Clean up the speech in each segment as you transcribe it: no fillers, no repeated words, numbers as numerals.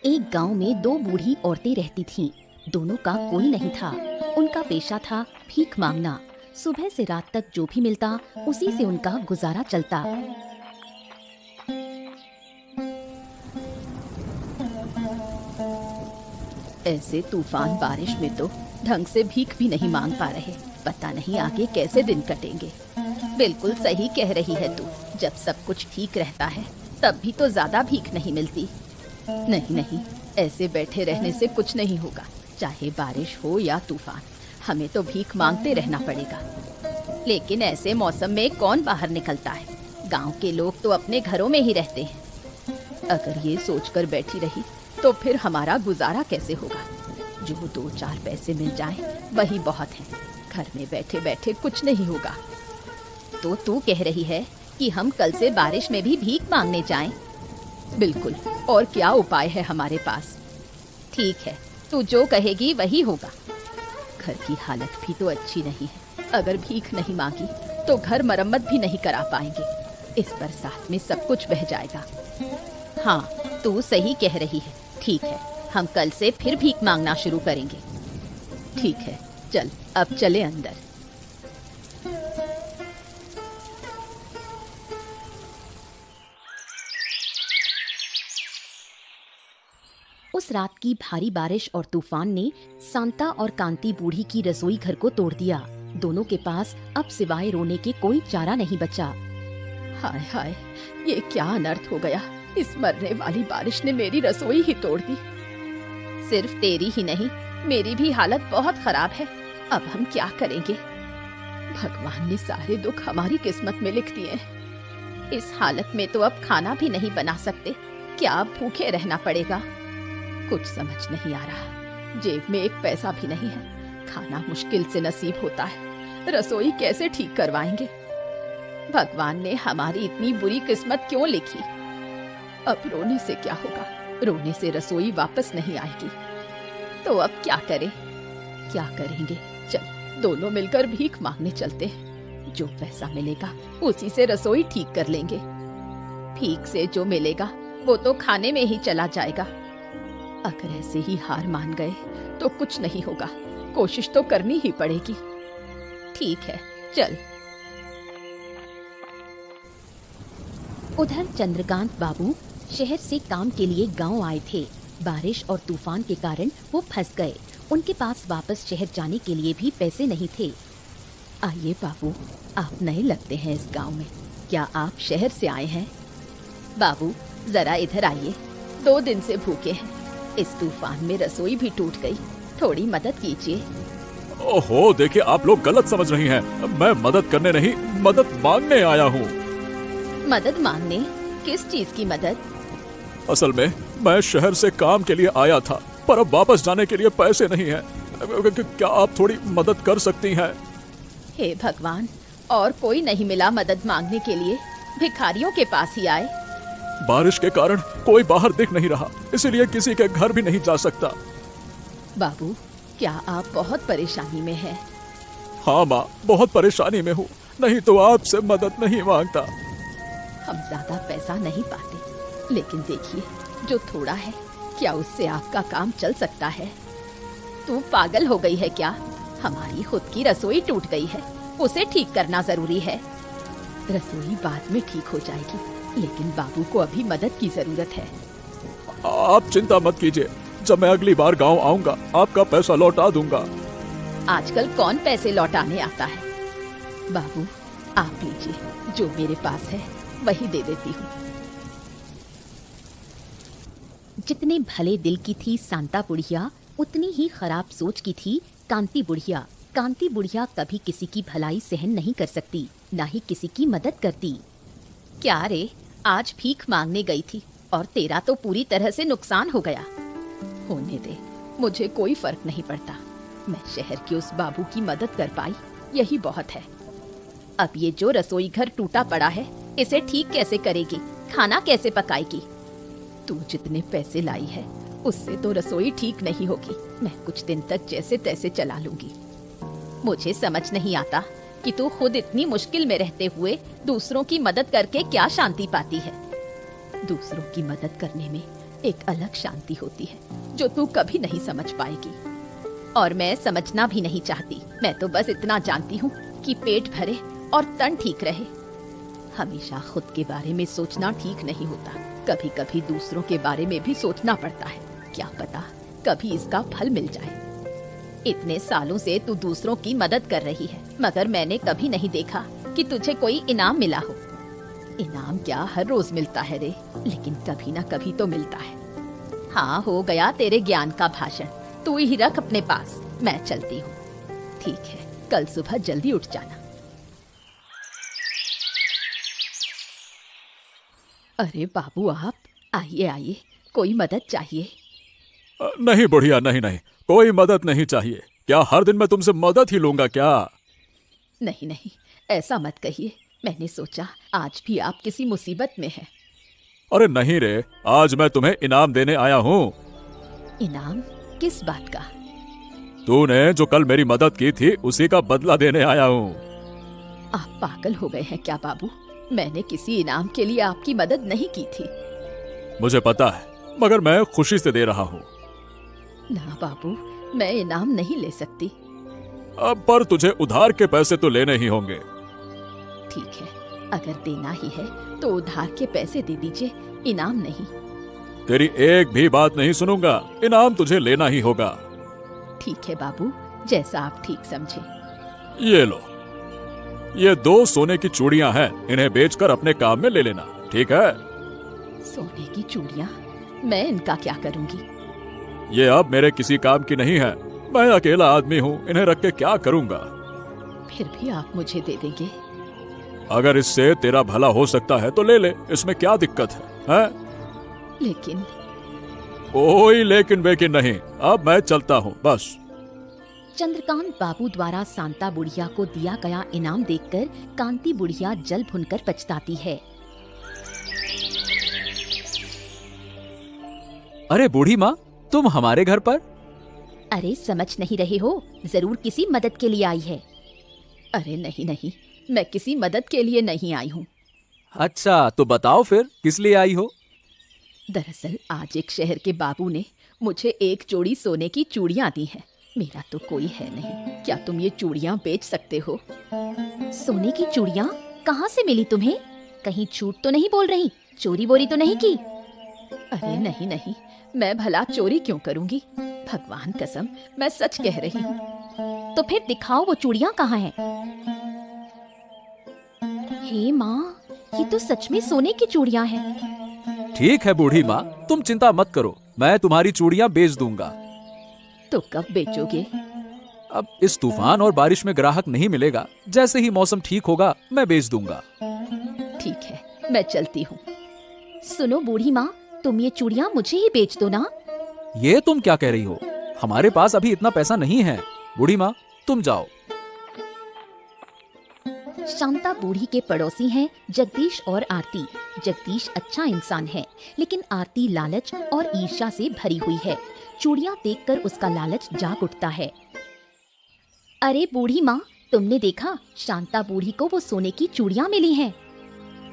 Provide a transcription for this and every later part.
एक गांव में दो बूढ़ी औरतें रहती थीं। दोनों का कोई नहीं था। उनका पेशा था भीख मांगना। सुबह से रात तक जो भी मिलता उसी से उनका गुजारा चलता। ऐसे तूफान बारिश में तो ढंग से भीख भी नहीं मांग पा रहे। पता नहीं आगे कैसे दिन कटेंगे। बिल्कुल सही कह रही है तू। जब सब कुछ ठीक रहता है तब भी तो ज्यादा भीख नहीं मिलती। नहीं नहीं, ऐसे बैठे रहने से कुछ नहीं होगा। चाहे बारिश हो या तूफान, हमें तो भीख मांगते रहना पड़ेगा। लेकिन ऐसे मौसम में कौन बाहर निकलता है? गांव के लोग तो अपने घरों में ही रहते हैं। अगर ये सोचकर बैठी रही तो फिर हमारा गुजारा कैसे होगा? जो 2-4 पैसे मिल जाएं, वही बहुत है। घर में बैठे बैठे कुछ नहीं होगा। तो तू कह रही है कि हम कल से बारिश में भी भीख मांगने जाएं? बिल्कुल, और क्या उपाय है हमारे पास? ठीक है, तू जो कहेगी वही होगा। घर की हालत भी तो अच्छी नहीं है। अगर भीख नहीं मांगी तो घर मरम्मत भी नहीं करा पाएंगे। इस बरसात में सब कुछ बह जाएगा। हाँ, तू सही कह रही है। ठीक है, हम कल से फिर भीख मांगना शुरू करेंगे। ठीक है, चल अब चले अंदर। उस रात की भारी बारिश और तूफान ने सांता और कांति बूढ़ी की रसोई घर को तोड़ दिया। दोनों के पास अब सिवाय रोने के कोई चारा नहीं बचा। हाय हाय, ये क्या अनर्थ हो गया। इस मरने वाली बारिश ने मेरी रसोई ही तोड़ दी। सिर्फ तेरी ही नहीं, मेरी भी हालत बहुत खराब है। अब हम क्या करेंगे? भगवान ने सारे दुख हमारी किस्मत में लिख दिए हैं। इस हालत में तो अब खाना भी नहीं बना सकते। क्या अब भूखे रहना पड़ेगा? कुछ समझ नहीं आ रहा। जेब में एक पैसा भी नहीं है। खाना मुश्किल से नसीब होता है। रसोई कैसे ठीक करवाएंगे? भगवान ने हमारी इतनी बुरी किस्मत क्यों लिखी? अब रोने से क्या होगा? रोने से रसोई वापस नहीं आएगी। तो अब क्या करें? क्या करेंगे? चल, दोनों मिलकर भीख मांगने चलते हैं। जो पैसा मिलेगा उसी से रसोई ठीक कर लेंगे। भीख से जो मिलेगा वो तो खाने में ही चला जाएगा। अगर ऐसे ही हार मान गए तो कुछ नहीं होगा। कोशिश तो करनी ही पड़ेगी। ठीक है, चल। उधर चंद्रकांत बाबू शहर से काम के लिए गांव आए थे। बारिश और तूफान के कारण वो फंस गए। उनके पास वापस शहर जाने के लिए भी पैसे नहीं थे। आइए बाबू, आप नए लगते हैं इस गांव में। क्या आप शहर से आए हैं? बाबू, जरा इधर आइए। 2 दिन से भूखे हैं। इस तूफान में रसोई भी टूट गई। थोड़ी मदद कीजिए। ओहो, देखिए आप लोग गलत समझ रही हैं। मैं मदद करने नहीं, मदद मांगने आया हूँ। मदद मांगने? किस चीज की मदद? असल में मैं शहर से काम के लिए आया था, पर अब वापस जाने के लिए पैसे नहीं हैं। क्या आप थोड़ी मदद कर सकती हैं? हे भगवान, और कोई नहीं मिला मदद मांगने के लिए? भिखारियों के पास ही आए? बारिश के कारण कोई बाहर दिख नहीं रहा, इसीलिए किसी के घर भी नहीं जा सकता। बाबू, क्या आप बहुत परेशानी में हैं? हाँ माँ, बहुत परेशानी में हूँ। नहीं तो आपसे मदद नहीं मांगता। हम ज्यादा पैसा नहीं पाते, लेकिन देखिए जो थोड़ा है, क्या उससे आपका काम चल सकता है? तू पागल हो गई है क्या? हमारी खुद की रसोई टूट गई है, उसे ठीक करना जरूरी है। रसोई बाद में ठीक हो जाएगी, लेकिन बाबू को अभी मदद की जरूरत है। आप चिंता मत कीजिए, जब मैं अगली बार गांव आऊंगा आपका पैसा लौटा दूंगा। आजकल कौन पैसे लौटाने आता है? बाबू, आप लीजिए, जो मेरे पास है वही दे देती हूँ। जितने भले दिल की थी सांता बुढ़िया, उतनी ही खराब सोच की थी कांति बुढ़िया। कांति बुढ़िया कभी किसी की भलाई सहन नहीं कर सकती, ना ही किसी की मदद करती। क्या रे, आज भीख मांगने गई थी और तेरा तो पूरी तरह से नुकसान हो गया। होने दे, मुझे कोई फर्क नहीं पड़ता। मैं शहर के उस बाबू की मदद कर पाई, यही बहुत है। अब ये जो रसोई घर टूटा पड़ा है, इसे ठीक कैसे करेगी? खाना कैसे पकाएगी? तू जितने पैसे लाई है उससे तो रसोई ठीक नहीं होगी। मैं कुछ दिन तक जैसे तैसे चला लूंगी। मुझे समझ नहीं आता कि तू खुद इतनी मुश्किल में रहते हुए दूसरों की मदद करके क्या शांति पाती है। दूसरों की मदद करने में एक अलग शांति होती है जो तू कभी नहीं समझ पाएगी, और मैं समझना भी नहीं चाहती। मैं तो बस इतना जानती हूँ कि पेट भरे और तन ठीक रहे। हमेशा खुद के बारे में सोचना ठीक नहीं होता, कभी कभी दूसरों के बारे में भी सोचना पड़ता है। क्या पता कभी इसका फल मिल जाए। इतने सालों से तू दूसरों की मदद कर रही है, मगर मैंने कभी नहीं देखा कि तुझे कोई इनाम मिला हो। इनाम क्या हर रोज मिलता है रे, लेकिन कभी ना कभी तो मिलता है। हाँ, हो गया तेरे ज्ञान का भाषण, तू ही रख अपने पास, मैं चलती हूँ। ठीक है, कल सुबह जल्दी उठ जाना। अरे बाबू, आप आइए आइए, कोई मदद चाहिए? नहीं बुढ़िया, नहीं नहीं, कोई मदद नहीं चाहिए। क्या हर दिन मैं तुमसे मदद ही लूंगा क्या? नहीं नहीं, ऐसा मत कहिए। मैंने सोचा आज भी आप किसी मुसीबत में हैं। अरे नहीं रे, आज मैं तुम्हें इनाम देने आया हूँ। इनाम? किस बात का? तूने जो कल मेरी मदद की थी उसी का बदला देने आया हूँ। आप पागल हो गए हैं क्या बाबू? मैंने किसी इनाम के लिए आपकी मदद नहीं की थी। मुझे पता है, मगर मैं खुशी से दे रहा हूँ। ना बाबू, मैं इनाम नहीं ले सकती। अब पर तुझे उधार के पैसे तो लेने ही होंगे। ठीक है, अगर देना ही है तो उधार के पैसे दे दीजिए, इनाम नहीं। तेरी एक भी बात नहीं सुनूंगा, इनाम तुझे लेना ही होगा। ठीक है बाबू, जैसा आप ठीक समझे। ये लो, ये 2 सोने की चूड़ियां हैं, इन्हें बेचकर अपने काम में ले लेना, ठीक है? सोने की चूड़ियां? मैं इनका क्या करूंगी? ये अब मेरे किसी काम की नहीं है। मैं अकेला आदमी हूँ, इन्हें रख के क्या करूंगा? फिर भी आप मुझे दे देंगे? अगर इससे तेरा भला हो सकता है तो ले ले, इसमें क्या दिक्कत है? लेकिन कोई लेकिन वेकिन नहीं, अब मैं चलता हूँ बस। चंद्रकांत बाबू द्वारा शांता बुढ़िया को दिया गया इनाम देखकर कांति बुढ़िया जल भुनकर पछताती है। अरे बूढ़ी माँ, तुम हमारे घर पर? अरे समझ नहीं रहे हो, जरूर किसी मदद के लिए आई है। अरे नहीं नहीं, मैं किसी मदद के लिए नहीं आई हूँ। अच्छा, तो बताओ फिर किस लिए आई हो? दरअसल आज एक शहर के बाबू ने मुझे एक जोड़ी सोने की चूड़ियाँ दी हैं। मेरा तो कोई है नहीं, क्या तुम ये चूड़ियाँ बेच सकते हो? सोने की चूड़ियाँ? कहाँ से मिली तुम्हें? कहीं झूठ तो नहीं बोल रही? चोरी वोरी तो नहीं की? अरे नहीं नहीं, मैं भला चोरी क्यों करूँगी? भगवान कसम, मैं सच कह रही हूँ। तो फिर दिखाओ वो चूड़ियाँ कहाँ हैं? हे माँ, ये तो सच में सोने की चूड़ियाँ हैं। ठीक है बूढ़ी माँ, तुम चिंता मत करो, मैं तुम्हारी चूड़ियाँ बेच दूंगा। तो कब बेचोगे? अब इस तूफान और बारिश में ग्राहक नहीं मिलेगा, जैसे ही मौसम ठीक होगा मैं बेच दूंगा। ठीक है, मैं चलती हूँ। सुनो बूढ़ी माँ, तुम ये चूड़ियाँ मुझे ही बेच दो ना। ये तुम क्या कह रही हो? हमारे पास अभी इतना पैसा नहीं है। बूढ़ी माँ, तुम जाओ। शांता बूढ़ी के पड़ोसी हैं जगदीश और आरती। जगदीश अच्छा इंसान है, लेकिन आरती लालच और ईर्ष्या से भरी हुई है। चूड़ियाँ देखकर उसका लालच जाग उठता है। अरे बूढ़ी माँ, तुमने देखा, शांता बूढ़ी को वो सोने की चूड़ियाँ मिली हैं।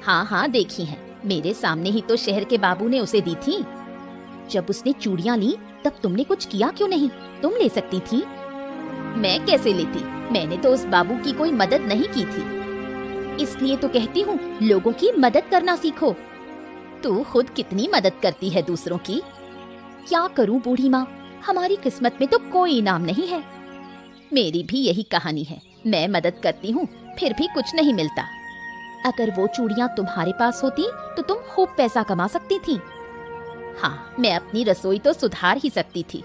हाँ हाँ, देखी हैं, मेरे सामने ही तो शहर के बाबू ने उसे दी थी। जब उसने चूड़ियाँ ली तब तुमने कुछ किया क्यों नहीं? तुम ले सकती थी। मैं कैसे लेती? मैंने तो उस बाबू की कोई मदद नहीं की थी। इसलिए तो कहती हूँ, लोगों की मदद करना सीखो। तू खुद कितनी मदद करती है दूसरों की। क्या करूँ बूढ़ी माँ, हमारी किस्मत में तो कोई इनाम नहीं है। मेरी भी यही कहानी है, मैं मदद करती हूँ फिर भी कुछ नहीं मिलता। अगर वो चूड़ियाँ तुम्हारे पास होती तो तुम खूब पैसा कमा सकती थी। हाँ, मैं अपनी रसोई तो सुधार ही सकती थी।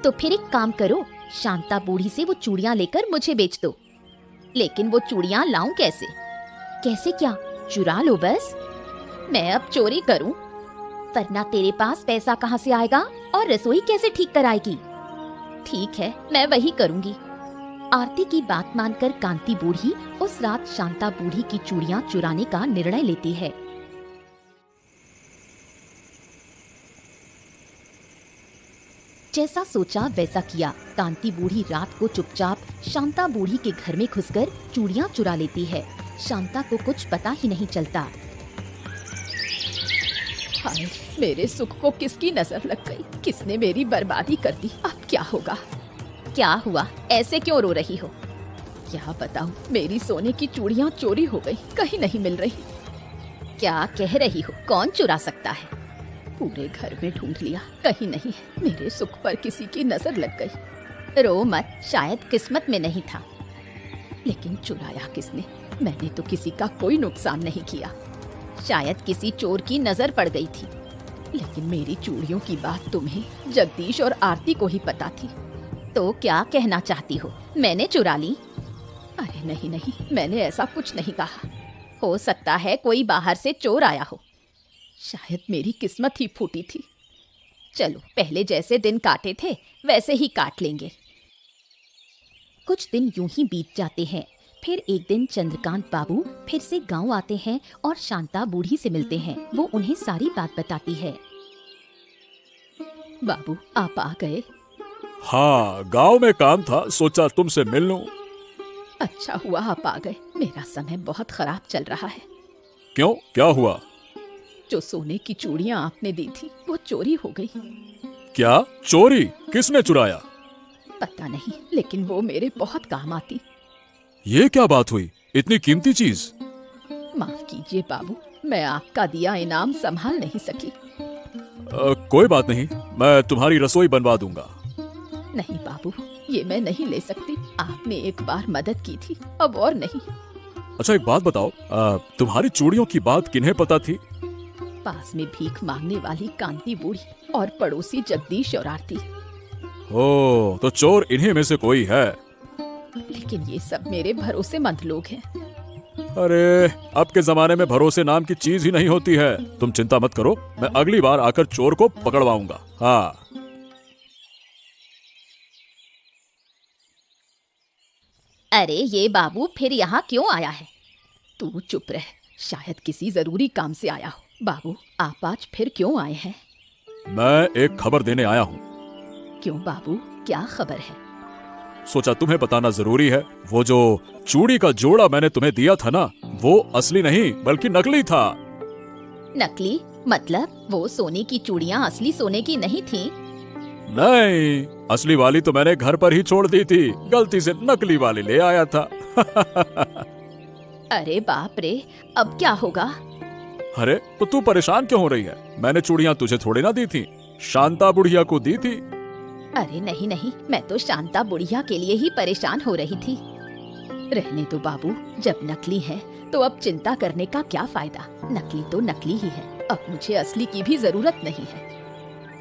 तो फिर एक काम करो, शांता बूढ़ी से वो चूड़ियाँ लेकर मुझे बेच दो। लेकिन वो चूड़ियाँ लाऊं कैसे? कैसे क्या? चुरा लो बस। मैं अब चोरी करूं? वरना तेरे पास पैसा कहाँ से आएगा और रसोई कैसे ठीक कराएगी? ठीक है, मैं वही करूंगी। आरती की बात मानकर कांति बूढ़ी उस रात शांता बूढ़ी की चूड़ियाँ चुराने का निर्णय लेती है। जैसा सोचा वैसा किया। कांति बूढ़ी रात को चुपचाप शांता बूढ़ी के घर में घुसकर चूड़ियाँ चुरा लेती है। शांता को कुछ पता ही नहीं चलता। हाय, मेरे सुख को किसकी नजर लग गई? किसने मेरी बर्बादी कर दी? अब क्या होगा? क्या हुआ? ऐसे क्यों रो रही हो? क्या बताऊं, मेरी सोने की चूड़ियां चोरी हो गई, कहीं नहीं मिल रही। क्या कह रही हो? कौन चुरा सकता है? पूरे घर में ढूंढ लिया, कहीं नहीं। मेरे सुख पर किसी की नजर लग गई। रो मत, शायद किस्मत में नहीं था। लेकिन चुराया किसने? मैंने तो किसी का कोई नुकसान नहीं किया। शायद किसी चोर की नजर पड़ गई थी। लेकिन मेरी चूड़ियों की बात तुम्हें, जगदीश और आरती को ही पता थी। तो क्या कहना चाहती हो? मैंने चुरा ली? अरे नहीं नहीं, मैंने ऐसा कुछ नहीं कहा। हो सकता है कोई बाहर से चोर आया हो। शायद मेरी किस्मत ही फूटी थी। चलो, पहले जैसे दिन काटे थे वैसे ही काट लेंगे। कुछ दिन यूं ही बीत जाते हैं। फिर एक दिन चंद्रकांत बाबू फिर से गांव आते हैं और शांता बूढ़ी से मिलते हैं। वो उन्हें सारी बात बताती है। बाबू, आप आ गए? हाँ, गांव में काम था, सोचा तुमसे मिल लूं। अच्छा हुआ आप आ गए। मेरा समय बहुत खराब चल रहा है। क्यों, क्या हुआ? जो सोने की चूड़ियां आपने दी थी वो चोरी हो गई। क्या चोरी? किसने चुराया? पता नहीं, लेकिन वो मेरे बहुत काम आती। ये क्या बात हुई? इतनी कीमती चीज? माफ कीजिए बाबू, मैं आपका दिया इनाम संभाल नहीं सकी। कोई बात नहीं, मैं तुम्हारी रसोई बनवा दूंगा। नहीं बाबू, ये मैं नहीं ले सकती। आपने एक बार मदद की थी, अब और नहीं। अच्छा, एक बात बताओ, तुम्हारी चूड़ियों की बात किन्हें पता थी? पास में भीख मांगने वाली कांति बूढ़ी और पड़ोसी जगदीश और आरती। ओ, तो चोर इन्हीं में से कोई है। लेकिन ये सब मेरे भरोसेमंद लोग हैं। अरे, अब के जमाने में भरोसे नाम की चीज ही नहीं होती है। तुम चिंता मत करो, मैं अगली बार आकर चोर को पकड़वाऊंगा। हाँ। अरे ये बाबू फिर यहाँ क्यों आया है? तू चुप रह, शायद किसी जरूरी काम से आया हो। बाबू, आप आज फिर क्यों आए हैं? मैं एक खबर देने आया हूँ। क्यों बाबू, क्या खबर है? सोचा तुम्हें बताना जरूरी है। वो जो चूड़ी का जोड़ा मैंने तुम्हें दिया था ना, वो असली नहीं बल्कि नकली था। नकली? मतलब वो सोने की चूड़ियाँ असली सोने की नहीं थी? नहीं, असली वाली तो मैंने घर पर ही छोड़ दी थी। गलती से नकली वाली ले आया था। अरे बाप रे, अब क्या होगा? अरे, तो तू परेशान क्यों हो रही है? मैंने चूड़ियाँ तुझे थोड़ी ना दी थी, शांता बुढ़िया को दी थी। अरे नहीं नहीं, मैं तो शांता बुढ़िया के लिए ही परेशान हो रही थी। रहने दो बाबू, जब नकली है तो अब चिंता करने का क्या फायदा? नकली तो नकली ही है, अब मुझे असली की भी जरूरत नहीं है।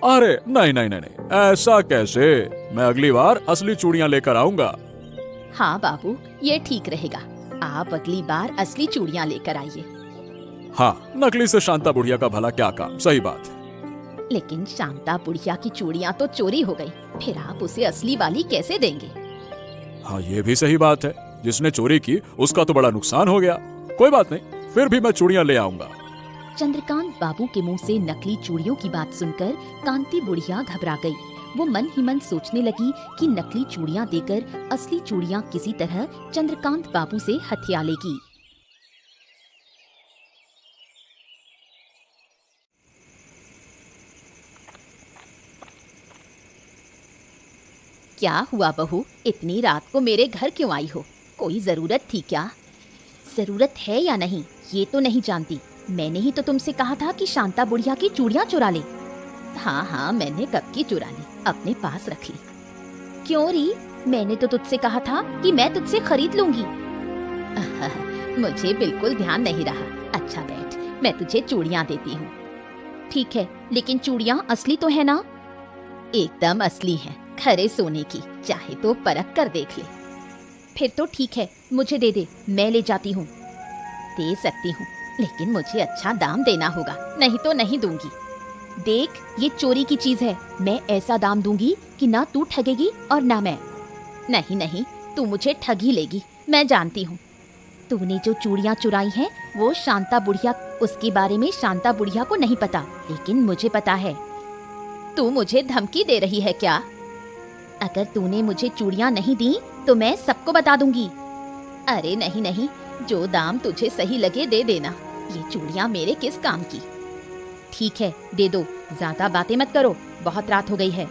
अरे नहीं नहीं नहीं नहीं, ऐसा कैसे? मैं अगली बार असली चूड़ियाँ लेकर आऊंगा। हाँ बाबू, ये ठीक रहेगा। आप अगली बार असली चूड़ियाँ लेकर आइए। हाँ, नकली से शांता बुढ़िया का भला क्या काम? सही बात है। लेकिन शांता बुढ़िया की चूड़ियाँ तो चोरी हो गई, फिर आप उसे असली वाली कैसे देंगे? हाँ, ये भी सही बात है। जिसने चोरी की उसका तो बड़ा नुकसान हो गया। कोई बात नहीं, फिर भी मैं चूड़ियाँ ले आऊंगा। चंद्रकांत बाबू के मुंह से नकली चूड़ियों की बात सुनकर कांति बुढ़िया घबरा गई। वो मन ही मन सोचने लगी कि नकली चूड़ियाँ देकर असली चूड़ियाँ किसी तरह चंद्रकांत बाबू से हथिया लेगी। क्या हुआ बहू, इतनी रात को मेरे घर क्यों आई हो? कोई जरूरत थी क्या? जरूरत है या नहीं ये तो नहीं जानती। मैंने ही तो तुमसे कहा था कि शांता बुढ़िया की चूड़ियाँ चुरा ले। हाँ हाँ, मैंने कब की चुरा ली, अपने पास रख ली। क्यों री? मैंने तो तुझसे कहा था कि मैं तुझसे खरीद लूंगी। मुझे बिल्कुल ध्यान नहीं रहा। अच्छा बैठ, मैं तुझे चूड़ियाँ देती हूँ। ठीक है, लेकिन चूड़ियाँ असली तो है ना? एकदम असली हैं, खरे सोने की, चाहे तो परख कर देख ले। फिर तो ठीक है, मुझे दे दे, मैं ले जाती हूँ। दे सकती हूँ, लेकिन मुझे अच्छा दाम देना होगा, नहीं तो नहीं दूंगी। देख, ये चोरी की चीज है, मैं ऐसा दाम दूंगी कि ना तू ठगेगी और ना मैं। नहीं नहीं, तू मुझे ठग ही लेगी, मैं जानती हूँ। तूने जो चूड़ियाँ चुराई हैं वो शांता बुढ़िया, उसके बारे में शांता बुढ़िया को नहीं पता, लेकिन मुझे पता है। तू मुझे धमकी दे रही है क्या? अगर तूने मुझे चूड़ियाँ नहीं दी तो मैं सबको बता दूंगी। अरे नहीं नहीं, जो दाम तुझे सही लगे दे देना। ये चूड़ियाँ मेरे किस काम की? ठीक है, दे दो, ज्यादा बातें मत करो, बहुत रात हो गई है।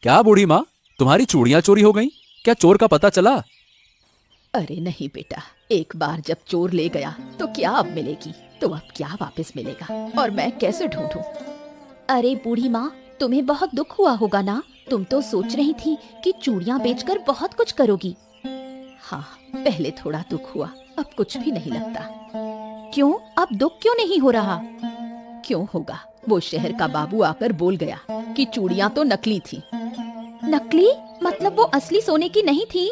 क्या बूढ़ी माँ, तुम्हारी चूड़ियां चोरी हो गईं? क्या चोर का पता चला? अरे नहीं बेटा, एक बार जब चोर ले गया तो क्या अब मिलेगी, तो अब क्या वापस मिलेगा, और मैं कैसे ढूंढूं? अरे बूढ़ी माँ, तुम्हें बहुत दुख हुआ होगा ना? तुम तो सोच रही थी कि चूड़ियां बेचकर बहुत कुछ करोगी। हाँ, पहले थोड़ा दुख हुआ, अब कुछ भी नहीं लगता। क्यों, अब दुख क्यों नहीं हो रहा? क्यों होगा, वो शहर का बाबू आकर बोल गया कि चूड़ियां तो नकली थी। नकली? मतलब वो असली सोने की नहीं थी?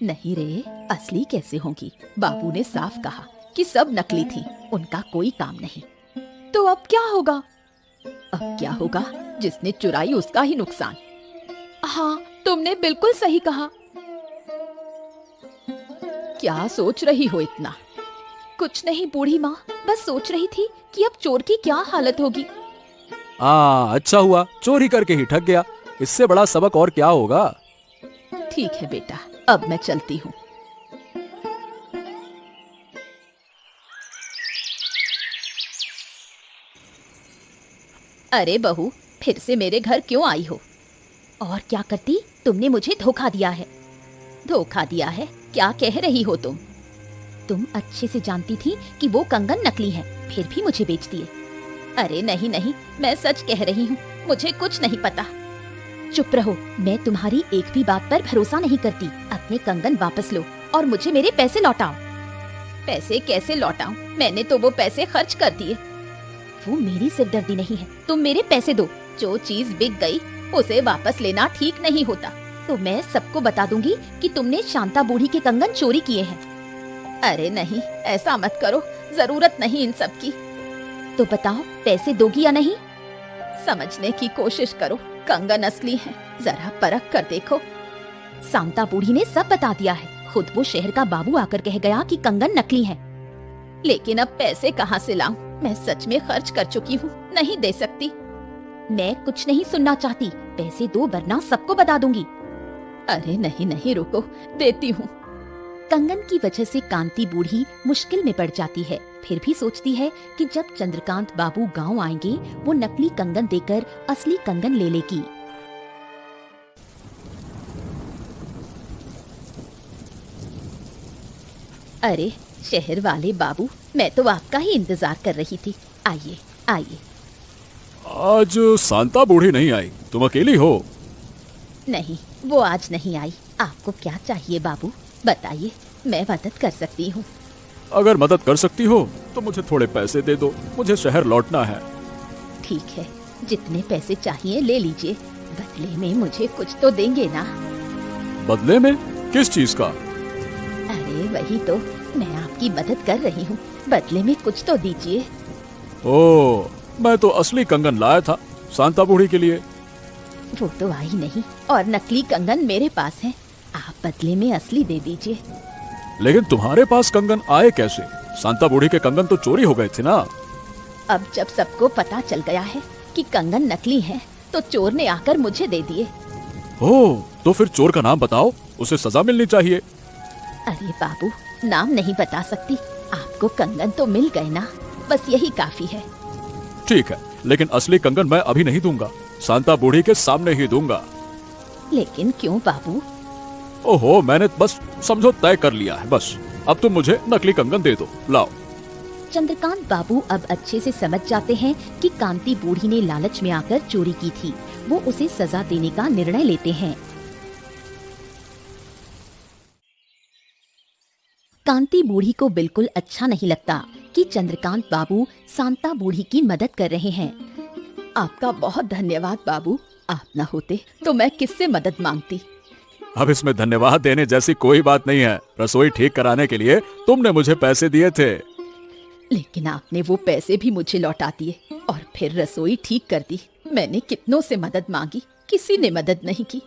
नहीं रे, असली कैसे होंगी? बाबू ने साफ कहा कि सब नकली थी, उनका कोई काम नहीं। तो अब क्या होगा? अब क्या होगा, जिसने चुराई उसका ही नुकसान। हाँ, तुमने बिल्कुल सही कहा। क्या सोच रही हो इतना? कुछ नहीं बूढ़ी माँ, बस सोच रही थी कि अब चोर की क्या हालत होगी। अच्छा हुआ चोरी करके ही ठग गया, इससे बड़ा सबक और क्या होगा। ठीक है बेटा, अब मैं चलती हूँ। अरे बहू, फिर से मेरे घर क्यों आई हो? और क्या करती? तुमने मुझे धोखा दिया है। धोखा दिया है? क्या कह रही हो तुम? तुम अच्छे से जानती थी कि वो कंगन नकली है, फिर भी मुझे बेच दिए। अरे नहीं नहीं, मैं सच कह रही हूँ, मुझे कुछ नहीं पता। चुप रहो, मैं तुम्हारी एक भी बात पर भरोसा नहीं करती। अपने कंगन वापस लो और मुझे मेरे पैसे लौटाओ। पैसे कैसे लौटाऊं? मैंने तो वो पैसे खर्च कर दिए। वो मेरी सिरदर्दी नहीं है, तुम मेरे पैसे दो। जो चीज बिक गई उसे वापस लेना ठीक नहीं होता। तो मैं सबको बता दूंगी कि तुमने शांता बूढ़ी के कंगन चोरी किए हैं। अरे नहीं, ऐसा मत करो, जरूरत नहीं इन सब की। तो बताओ, पैसे दोगी या नहीं? समझने की कोशिश करो, कंगन असली है, जरा परख कर देखो। शांता बूढ़ी ने सब बता दिया है, खुद वो शहर का बाबू आकर कह गया कि कंगन नकली है। लेकिन अब पैसे कहाँ से लाऊं? मैं सच में खर्च कर चुकी हूँ, नहीं दे सकती। मैं कुछ नहीं सुनना चाहती, पैसे दो वरना सबको बता दूंगी। अरे नहीं नहीं, रुको, देती हूँ। कंगन की वजह से कांति बूढ़ी मुश्किल में पड़ जाती है, फिर भी सोचती है कि जब चंद्रकांत बाबू गांव आएंगे वो नकली कंगन देकर असली कंगन ले लेगी। अरे शहर वाले बाबू, मैं तो आपका ही इंतजार कर रही थी। आइए आइए। आज शांता बूढ़ी नहीं आई, तुम अकेली हो? नहीं, वो आज नहीं आई। आपको क्या चाहिए बाबू, बताइए, मैं मदद कर सकती हूँ। अगर मदद कर सकती हो तो मुझे थोड़े पैसे दे दो, मुझे शहर लौटना है। ठीक है, जितने पैसे चाहिए ले लीजिए, बदले में मुझे कुछ तो देंगे ना? बदले में? किस चीज का? अरे वही तो, मैं आपकी मदद कर रही हूँ, बदले में कुछ तो दीजिए। ओह, मैं तो असली कंगन लाया था शांता बूढ़ी के लिए। वो तो आई नहीं, और नकली कंगन मेरे पास है, आप बदले में असली दे दीजिए। लेकिन तुम्हारे पास कंगन आए कैसे? शांता बूढ़ी के कंगन तो चोरी हो गए थे ना। अब जब सबको पता चल गया है कि कंगन नकली है, तो चोर ने आकर मुझे दे दिए। ओह, तो फिर चोर का नाम बताओ, उसे सजा मिलनी चाहिए। अरे बाबू, नाम नहीं बता सकती, आपको कंगन तो मिल गए ना, बस यही काफी है। ठीक है, लेकिन असली कंगन मैं अभी नहीं दूंगा, शांता बूढ़ी के सामने ही दूंगा। लेकिन क्यों बाबू? ओहो, मैंने बस समझो तय कर लिया है, बस अब तुम मुझे नकली कंगन दे दो, लाओ। चंद्रकांत बाबू अब अच्छे से समझ जाते हैं कि कांति बूढ़ी ने लालच में आकर चोरी की थी। वो उसे सजा देने का निर्णय लेते हैं। कांति बूढ़ी को बिल्कुल अच्छा नहीं लगता कि चंद्रकांत बाबू शांता बूढ़ी की मदद कर रहे हैं। आपका बहुत धन्यवाद बाबू, आप न होते तो मैं किससे मदद मांगती। अब इसमें धन्यवाद देने जैसी कोई बात नहीं है, रसोई ठीक कराने के लिए तुमने मुझे पैसे दिए थे। लेकिन आपने वो पैसे भी मुझे लौटा दिए और फिर रसोई ठीक कर दी। मैंने कितनों से मदद मांगी, किसी ने मदद नहीं की।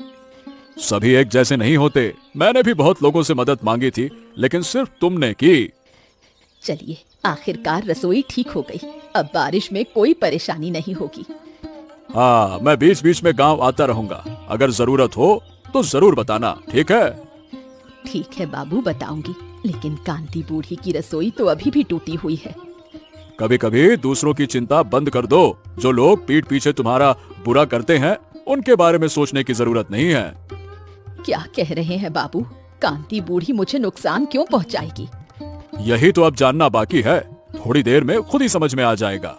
सभी एक जैसे नहीं होते, मैंने भी बहुत लोगों से मदद मांगी थी, लेकिन सिर्फ तुमने की। चलिए, आखिरकार रसोई ठीक हो गई, अब बारिश में कोई परेशानी नहीं होगी। हाँ, मैं बीच बीच में गांव आता रहूंगा, अगर जरूरत हो तो जरूर बताना, ठीक है? ठीक है बाबू, बताऊंगी, लेकिन कांति बूढ़ी की रसोई तो अभी भी टूटी हुई है। कभी कभी दूसरों की चिंता बंद कर दो। जो लोग पीठ पीछे तुम्हारा बुरा करते हैं उनके बारे में सोचने की जरूरत नहीं है। क्या कह रहे हैं बाबू? कांति बूढ़ी मुझे नुकसान क्यों पहुंचाएगी? यही तो अब जानना बाकी है। थोड़ी देर में खुद ही समझ में आ जाएगा।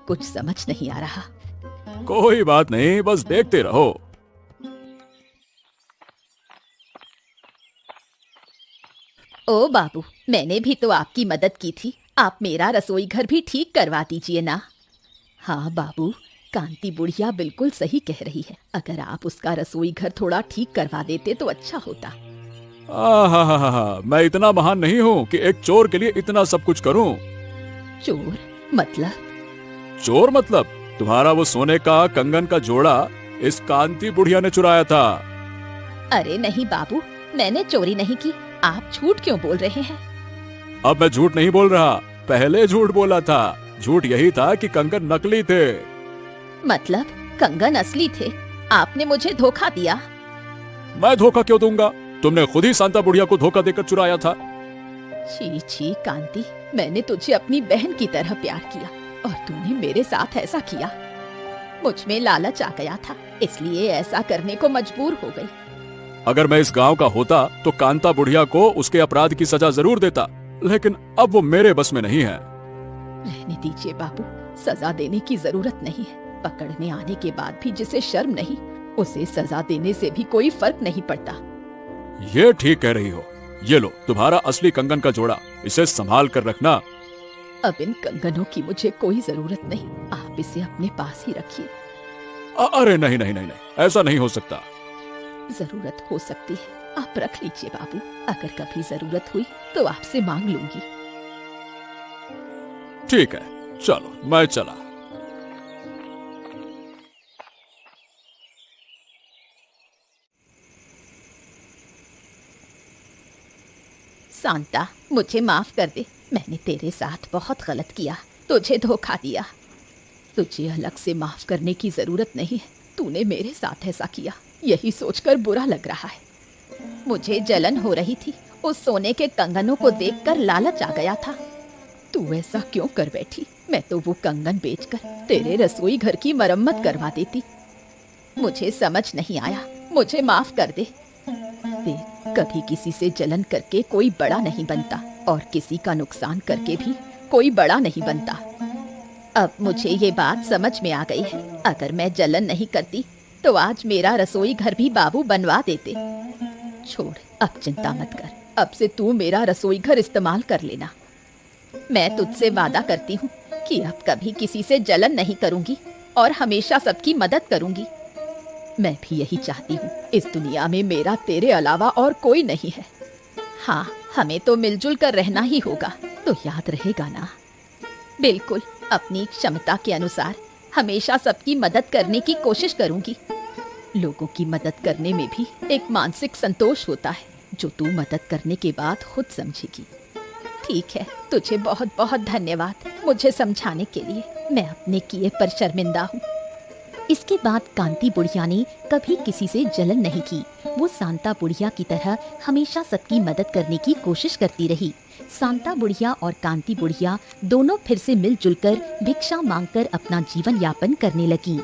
कुछ समझ नहीं आ रहा। कोई बात नहीं, बस देखते रहो। ओ बाबू, मैंने भी तो आपकी मदद की थी। आप मेरा रसोई घर भी ठीक करवा दीजिए ना। हाँ बाबू, कांति बुढ़िया बिल्कुल सही कह रही है। अगर आप उसका रसोई घर थोड़ा ठीक करवा देते तो अच्छा होता। मैं इतना महान नहीं हूँ कि एक चोर के लिए इतना सब कुछ करूँ। चोर मतलब? चोर मतलब तुम्हारा वो सोने का कंगन का जोड़ा इस कांति बुढ़िया ने चुराया था। अरे नहीं बाबू, मैंने चोरी नहीं की। आप झूठ क्यों बोल रहे हैं? अब मैं झूठ नहीं बोल रहा, पहले झूठ बोला था। झूठ यही था कि कंगन नकली थे। मतलब कंगन असली थे? आपने मुझे धोखा दिया। मैं धोखा क्यों दूंगा? तुमने खुद ही शांता बुढ़िया को धोखा देकर चुराया था। छी छी कांति, मैंने तुझे अपनी बहन की तरह प्यार किया और तूने मेरे साथ ऐसा किया। मुझ में लालच आ गया था, इसलिए ऐसा करने को मजबूर हो गई। अगर मैं इस गांव का होता तो कांता बुढ़िया को उसके अपराध की सजा जरूर देता, लेकिन अब वो मेरे बस में नहीं है। रहने दीजिए बाबू, सजा देने की जरूरत नहीं है। पकड़ने आने के बाद भी जिसे शर्म नहीं, उसे सजा देने से भी कोई फर्क नहीं पड़ता। ये ठीक कह रही हो। ये लो तुम्हारा असली कंगन का जोड़ा, इसे संभाल कर रखना। अब इन कंगनों की मुझे कोई जरूरत नहीं, आप इसे अपने पास ही रखिए। अरे नहीं नहीं नहीं नहीं, ऐसा नहीं हो सकता। जरूरत हो सकती है, आप रख लीजिए बाबू। अगर कभी जरूरत हुई तो आपसे मांग लूंगी। ठीक है, चलो मैं चला। सांता, मुझे माफ कर दे। मैंने तेरे साथ बहुत गलत किया, तुझे धोखा दिया। तुझे अलग से माफ करने की जरूरत नहीं है। तूने मेरे साथ ऐसा किया, यही सोचकर बुरा लग रहा है। मुझे जलन हो रही थी, उस सोने के कंगनों को देखकर लालच आ गया था। तू ऐसा क्यों कर बैठी? मैं तो वो कंगन बेचकर तेरे रसोई घर की मरम्मत करवा देती। मुझे समझ नहीं आया, मुझे माफ कर दे। देख, कभी किसी से जलन करके कोई बड़ा नहीं बनता और किसी का नुकसान करके भी कोई बड़ा नहीं बनता। अब मुझे ये बात समझ में आ गई है। अगर मैं जलन नहीं करती तो आज मेरा रसोई घर भी बाबू बनवा देते। छोड़, अब चिंता मत कर। अब से तू मेरा रसोई घर इस्तेमाल कर लेना। मैं तुझसे वादा करती हूँ कि अब कभी किसी से जलन नहीं करूँगी और हमेशा सबकी मदद करूँगी। मैं भी यही चाहती हूँ। इस दुनिया में मेरा तेरे अलावा और कोई नहीं है। हाँ, हमें तो मिलजुल कर रहना ही होगा, तो याद रहेगा ना? बिल्कुल, अपनी क्षमता के अनुसार हमेशा सबकी मदद करने की कोशिश करूँगी। लोगों की मदद करने में भी एक मानसिक संतोष होता है, जो तू मदद करने के बाद खुद समझेगी। ठीक है, तुझे बहुत बहुत धन्यवाद मुझे समझाने के लिए। मैं अपने किए पर शर्मिंदा हूँ। इसके बाद कांति बुढ़िया ने कभी किसी से जलन नहीं की। वो सांता बुढ़िया की तरह हमेशा सबकी मदद करने की कोशिश करती रही। सांता बुढ़िया और कांति बुढ़िया दोनों फिर से मिलजुल कर भिक्षा मांगकर अपना जीवन यापन करने लगी।